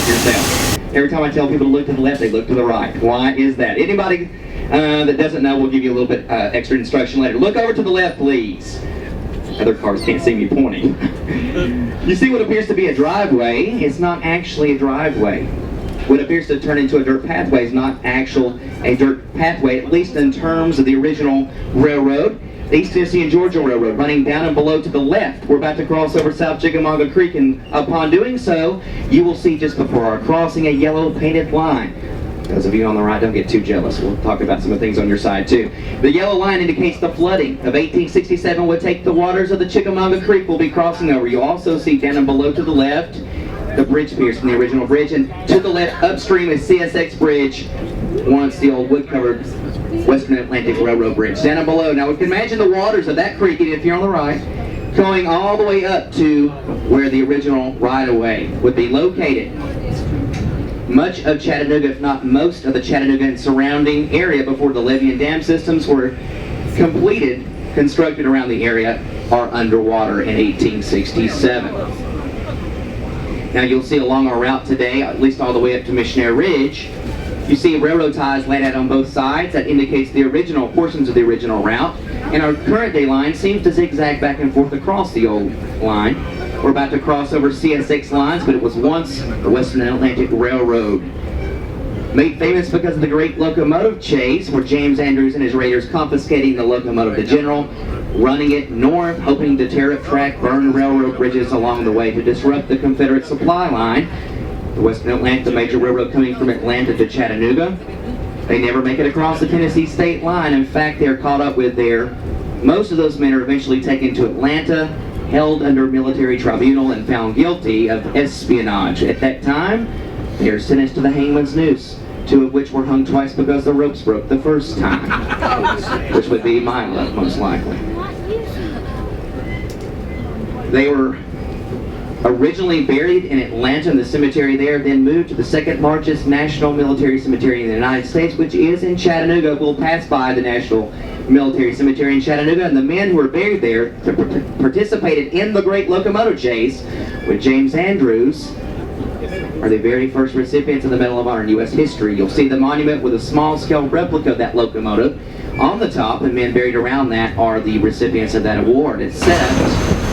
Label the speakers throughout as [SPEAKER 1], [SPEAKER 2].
[SPEAKER 1] yourself. Every time I tell people to look to the left, they look to the right. Why is that? Anybody that doesn't know, we'll give you a little bit extra instruction later. Look over to the left, please. Other cars can't see me pointing. You see what appears to be a driveway? It's not actually a driveway. What appears to turn into a dirt pathway is not a dirt pathway, at least in terms of the original railroad. The East Tennessee and Georgia Railroad, running down and below to the left. We're about to cross over South Chickamauga Creek, and upon doing so, you will see just before our crossing a yellow painted line. Those of you on the right, don't get too jealous. We'll talk about some of the things on your side too. The yellow line indicates the flooding of 1867 would take the waters of the Chickamauga Creek we'll be crossing over. You'll also see down and below to the left, the bridge piers from the original bridge, and to the left upstream is CSX Bridge, once the old wood-covered Western Atlantic Railroad Bridge. Down and below, now we can imagine the waters of that creek, if you're on the right, going all the way up to where the original right-of-way would be located. Much of Chattanooga, if not most of the Chattanooga and surrounding area before the levee and dam systems were completed, constructed around the area, are underwater in 1867. Now you'll see along our route today, at least all the way up to Missionary Ridge, you see railroad ties laid out on both sides. That indicates the original portions of the original route. And our current day line seems to zigzag back and forth across the old line. We're about to cross over CSX lines, but it was once the Western Atlantic Railroad. Made famous because of the great locomotive chase, where James Andrews and his raiders confiscating the locomotive, the General, running it north, hoping to tear up track, burn railroad bridges along the way to disrupt the Confederate supply line. The Western Atlantic, the major railroad coming from Atlanta to Chattanooga. They never make it across the Tennessee state line. In fact, they're caught up with most of those men are eventually taken to Atlanta, held under military tribunal, and found guilty of espionage. At that time, they are sentenced to the hangman's noose, two of which were hung twice because the ropes broke the first time, which would be my luck, most likely. They were originally buried in Atlanta in the cemetery there, then moved to the second largest national military cemetery in the United States, which is in Chattanooga. We'll pass by the National Military Cemetery in Chattanooga, and the men who were buried there participated in the great locomotive chase with James Andrews are the very first recipients of the Medal of Honor in U.S. history. You'll see the monument with a small-scale replica of that locomotive on the top, and men buried around that are the recipients of that award. It says,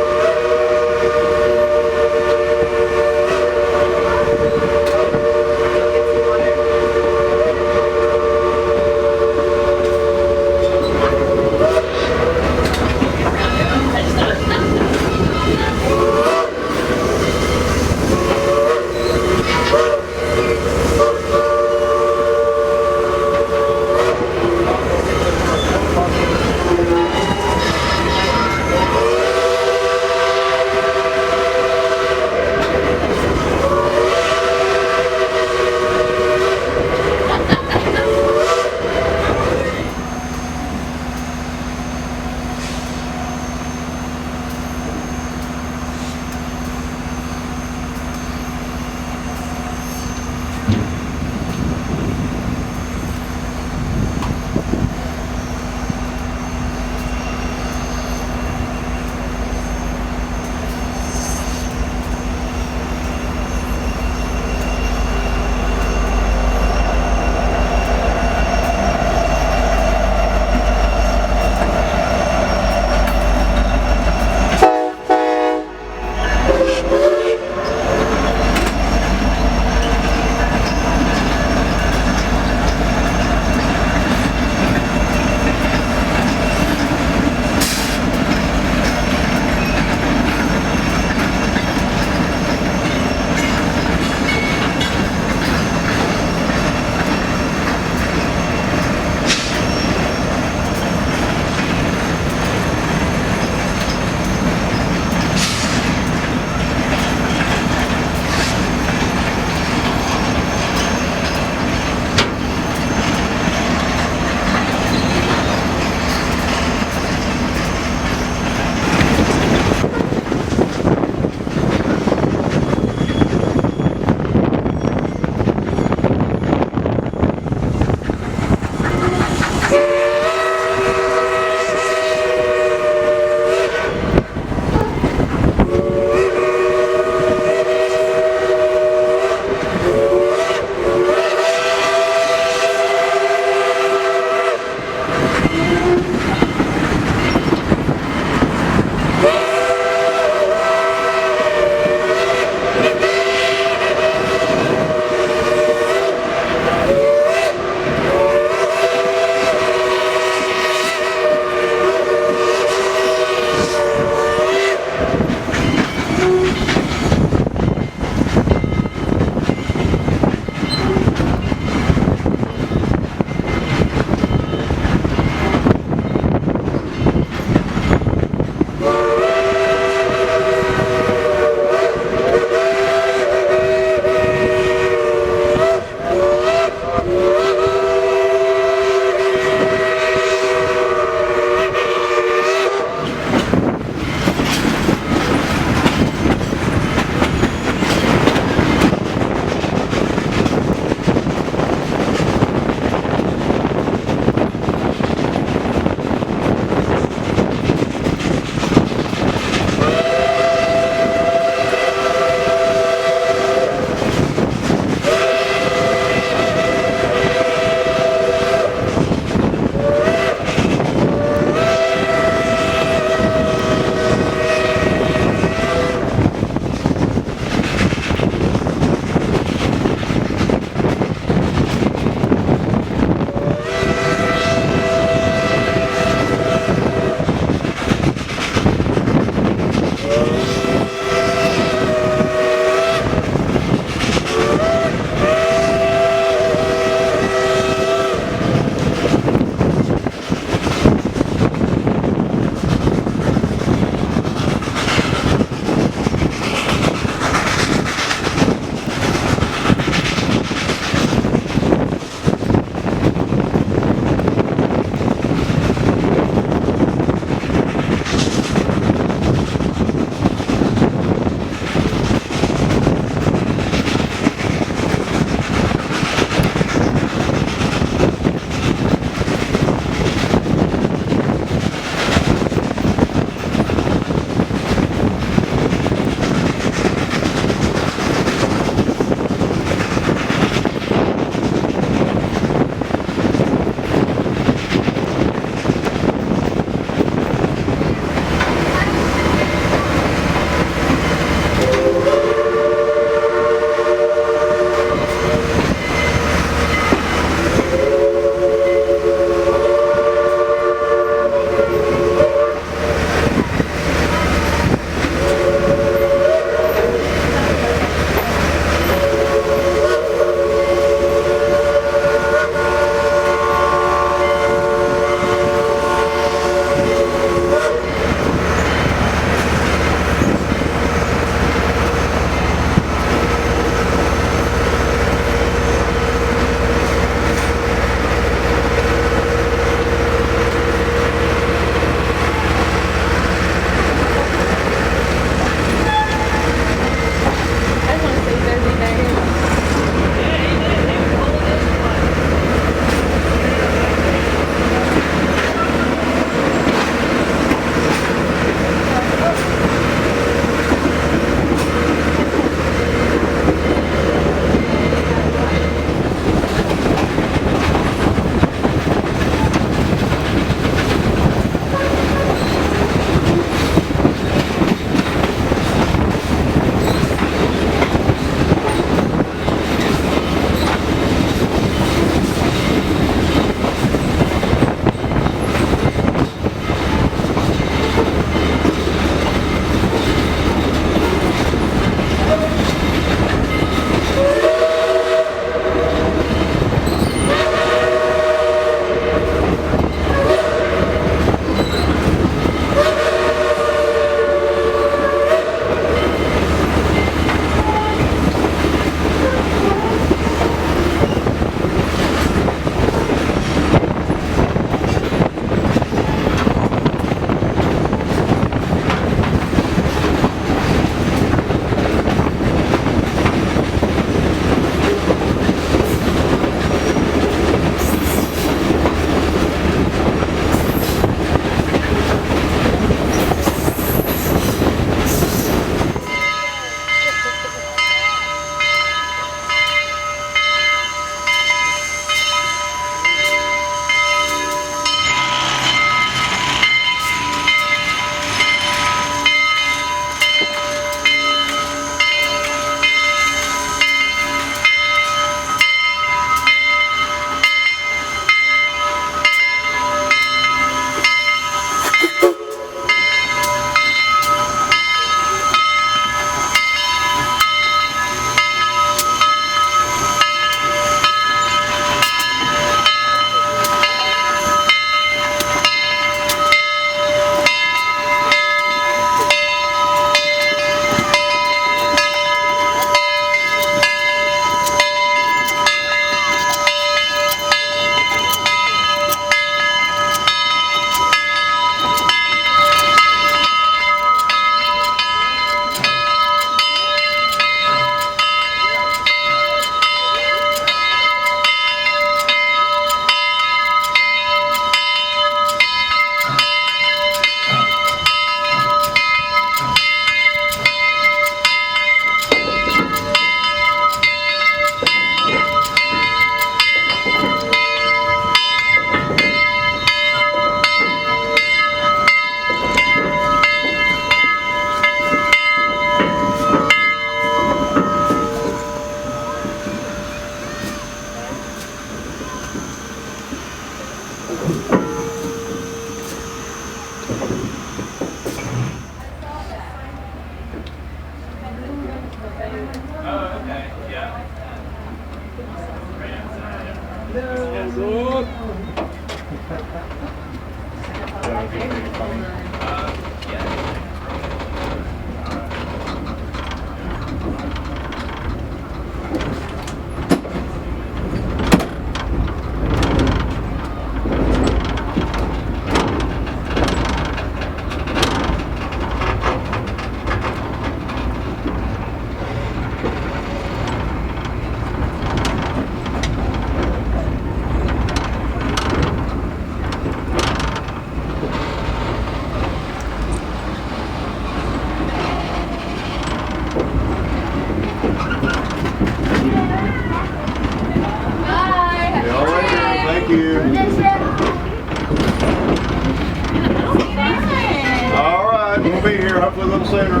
[SPEAKER 2] All right, we'll be here hopefully a little sooner.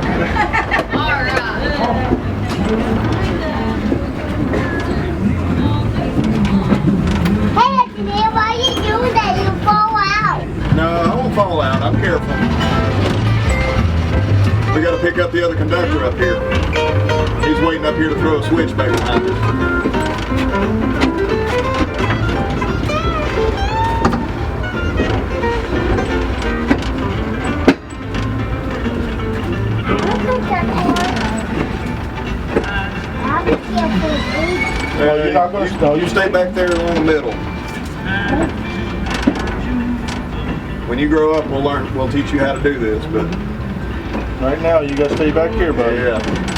[SPEAKER 3] Hey, Anthony, why you doing that? You fall out.
[SPEAKER 2] No, I won't fall out. I'm careful. We got to pick up the other conductor up here. He's waiting up here to throw a switch back behind us. You're not going to stop. You stay back there along the middle. When you grow up, we'll teach you how to do this, but
[SPEAKER 4] right now you got to stay back here, buddy.
[SPEAKER 2] Yeah.